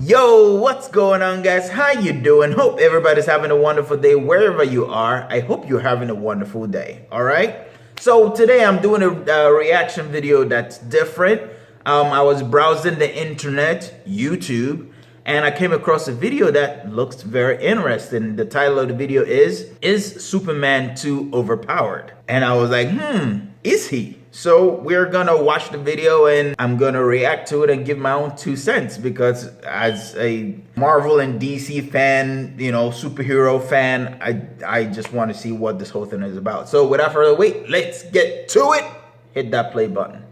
Yo, what's going on, guys? How you doing? Hope everybody's having a wonderful day wherever you are. I hope you're having a wonderful day. All right. So today I'm doing a reaction video that's different. I was browsing the internet, YouTube, and I came across a video that looks very interesting. The title of the video is Superman Too Overpowered? And I was like, is he? So we're gonna watch the video and I'm gonna react to it and give my own 2 cents, because as a Marvel and DC fan, you know, superhero fan, I just want to see what this whole thing is about. So without further wait, let's get to it. Hit that play button.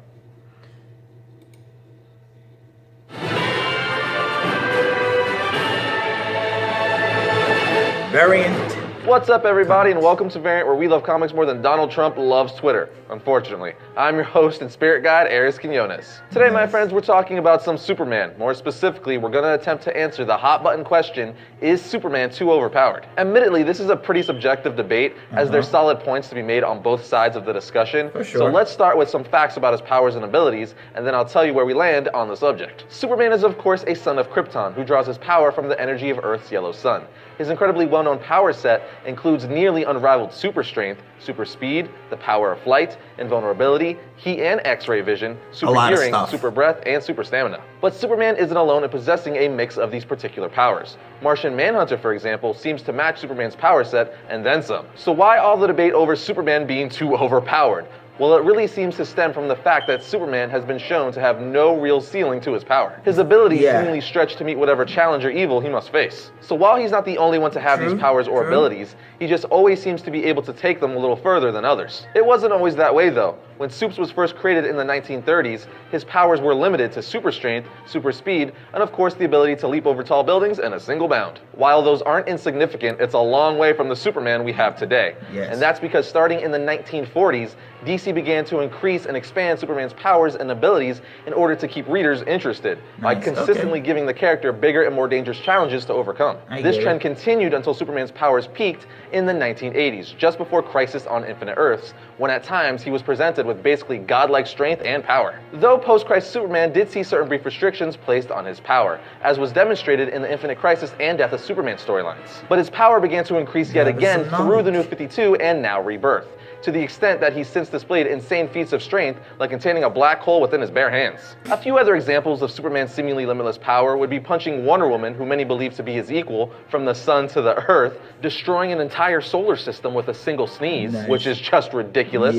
Variant. What's up, everybody, and welcome to Variant, where we love comics more than Donald Trump loves Twitter, unfortunately. I'm your host and spirit guide, Aries Quinones. Today, my friends, we're talking about some Superman. More specifically, we're going to attempt to answer the hot-button question, is Superman too overpowered? Admittedly, this is a pretty subjective debate, as there's solid points to be made on both sides of the discussion. For sure. So let's start with some facts about his powers and abilities, and then I'll tell you where we land on the subject. Superman is, of course, a son of Krypton, who draws his power from the energy of Earth's yellow sun. His incredibly well-known power set includes nearly unrivaled super strength, super speed, the power of flight, invulnerability, heat and X-ray vision, super hearing, super breath, and super stamina. But Superman isn't alone in possessing a mix of these particular powers. Martian Manhunter, for example, seems to match Superman's power set and then some. So why all the debate over Superman being too overpowered? Well, it really seems to stem from the fact that Superman has been shown to have no real ceiling to his power. His abilities seemingly stretch to meet whatever challenge or evil he must face. So while he's not the only one to have these powers or abilities, he just always seems to be able to take them a little further than others. It wasn't always that way, though. When Supes was first created in the 1930s, his powers were limited to super strength, super speed, and of course the ability to leap over tall buildings in a single bound. While those aren't insignificant, it's a long way from the Superman we have today. And that's because starting in the 1940s, DC began to increase and expand Superman's powers and abilities in order to keep readers interested, by consistently giving the character bigger and more dangerous challenges to overcome. This trend continued until Superman's powers peaked in the 1980s, just before Crisis on Infinite Earths, when at times he was presented with basically godlike strength and power. Though post-Crisis Superman did see certain brief restrictions placed on his power, as was demonstrated in the Infinite Crisis and Death of Superman storylines. But his power began to increase yet again through the New 52 and now Rebirth, to the extent that he's since displayed insane feats of strength, like containing a black hole within his bare hands. A few other examples of Superman's seemingly limitless power would be punching Wonder Woman, who many believe to be his equal, from the sun to the earth, destroying an entire solar system with a single sneeze, which is just ridiculous,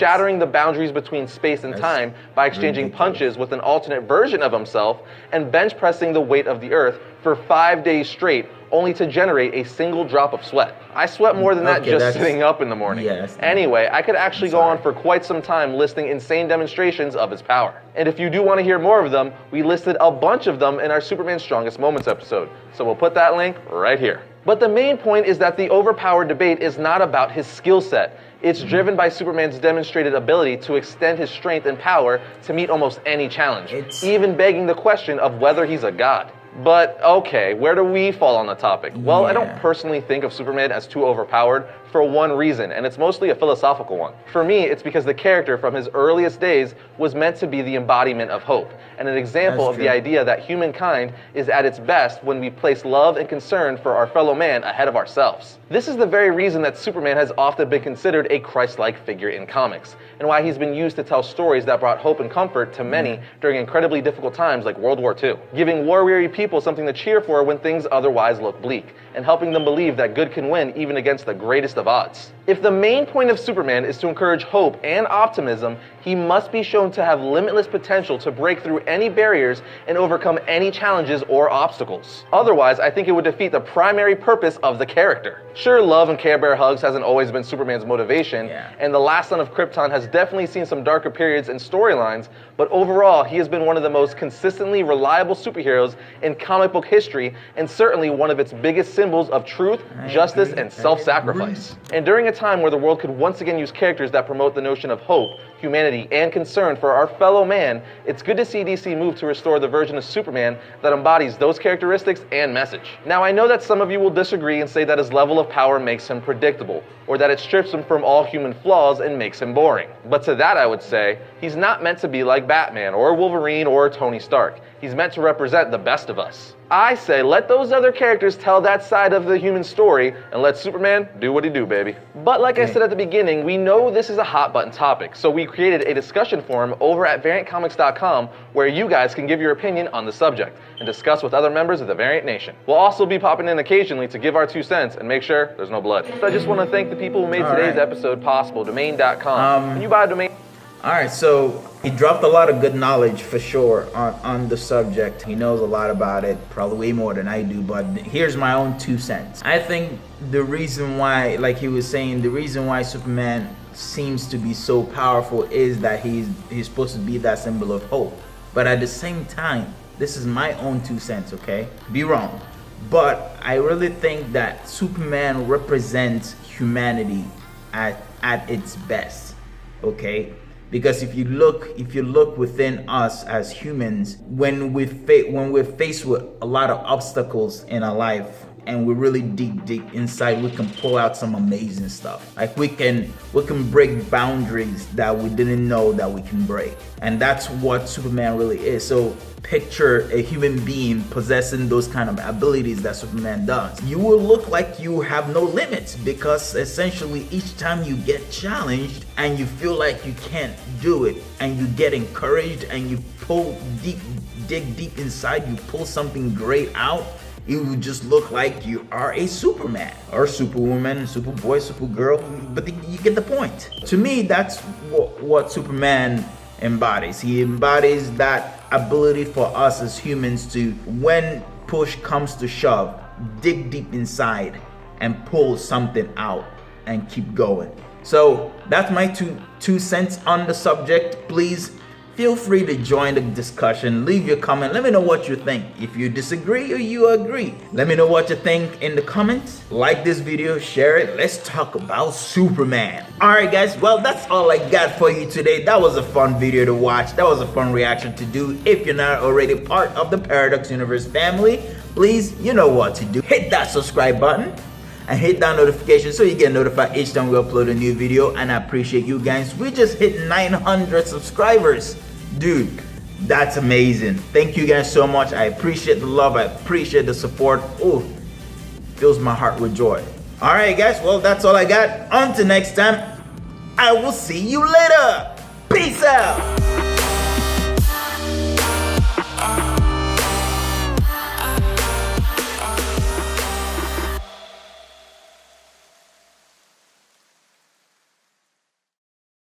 shattering the boundaries between space and time by exchanging punches with an alternate version of himself, and bench pressing the weight of the earth for 5 days straight, only to generate a single drop of sweat. I sweat more than that just sitting up in the morning. Anyway, I could actually go on for quite some time listing insane demonstrations of his power. And if you do want to hear more of them, we listed a bunch of them in our Superman Strongest Moments episode, so we'll put that link right here. But the main point is that the overpowered debate is not about his skill set. It's driven by Superman's demonstrated ability to extend his strength and power to meet almost any challenge, even begging the question of whether he's a god. But okay, where do we fall on the topic? Well, I don't personally think of Superman as too overpowered for one reason, and it's mostly a philosophical one. For me, it's because the character from his earliest days was meant to be the embodiment of hope, and an example of the idea that humankind is at its best when we place love and concern for our fellow man ahead of ourselves. This is the very reason that Superman has often been considered a Christ-like figure in comics, and why he's been used to tell stories that brought hope and comfort to many during incredibly difficult times like World War II, giving war-weary people something to cheer for when things otherwise look bleak, and helping them believe that good can win even against the greatest of odds. If the main point of Superman is to encourage hope and optimism, he must be shown to have limitless potential to break through any barriers and overcome any challenges or obstacles. Otherwise, I think it would defeat the primary purpose of the character. Sure, love and Care Bear hugs hasn't always been Superman's motivation, and the last son of Krypton has definitely seen some darker periods and storylines, but overall, he has been one of the most consistently reliable superheroes in comic book history, and certainly one of its biggest symbols of truth, justice, and self-sacrifice. And during a time where the world could once again use characters that promote the notion of hope, humanity, and concern for our fellow man, it's good to see DC move to restore the version of Superman that embodies those characteristics and message. Now, I know that some of you will disagree and say that his level of power makes him predictable, or that it strips him from all human flaws and makes him boring. But to that I would say, he's not meant to be like Batman, or Wolverine, or Tony Stark. He's meant to represent the best of us. I say let those other characters tell that side of the human story and let Superman do what he do, baby. But like I said at the beginning, we know this is a hot button topic, so we created a discussion forum over at VariantComics.com where you guys can give your opinion on the subject and discuss with other members of the Variant Nation. We'll also be popping in occasionally to give our 2 cents and make sure there's no blood. So I just want to thank the people who made today's episode possible, domain.com. When you buy a domain... Alright, so he dropped a lot of good knowledge for sure on the subject. He knows a lot about it, probably way more than I do, but here's my own 2 cents. I think the reason why, like he was saying, the reason why Superman seems to be so powerful is that he's supposed to be that symbol of hope. But at the same time, this is my own 2 cents, okay? Be wrong. But I really think that Superman represents humanity at its best, okay? Because if you look within us as humans, when we're faced with a lot of obstacles in our life and we're really deep inside, we can pull out some amazing stuff. Like we can break boundaries that we didn't know that we can break. And that's what Superman really is. So picture a human being possessing those kind of abilities that Superman does. You will look like you have no limits, because essentially each time you get challenged and you feel like you can't do it and you get encouraged and you dig deep inside, you pull something great out, it would just look like you are a Superman or Superwoman, Superboy, Supergirl, but you get the point. To me, that's what Superman embodies. He embodies that ability for us as humans to, when push comes to shove, dig deep inside and pull something out and keep going. So that's my two cents on the subject. Please feel free to join the discussion. Leave your comment. Let me know what you think. If you disagree or you agree, let me know what you think in the comments. Like this video, share it. Let's talk about Superman. Alright guys, well that's all I got for you today. That was a fun video to watch. That was a fun reaction to do. If you're not already part of the Paradox Universe family, please, you know what to do. Hit that subscribe button and hit that notification so you get notified each time we upload a new video. And I appreciate you guys. We just hit 900 subscribers. Dude, that's amazing. Thank you guys so much. I appreciate the love. I appreciate the support. Oh, fills my heart with joy. All right, guys. Well, that's all I got. Until next time, I will see you later. Peace out.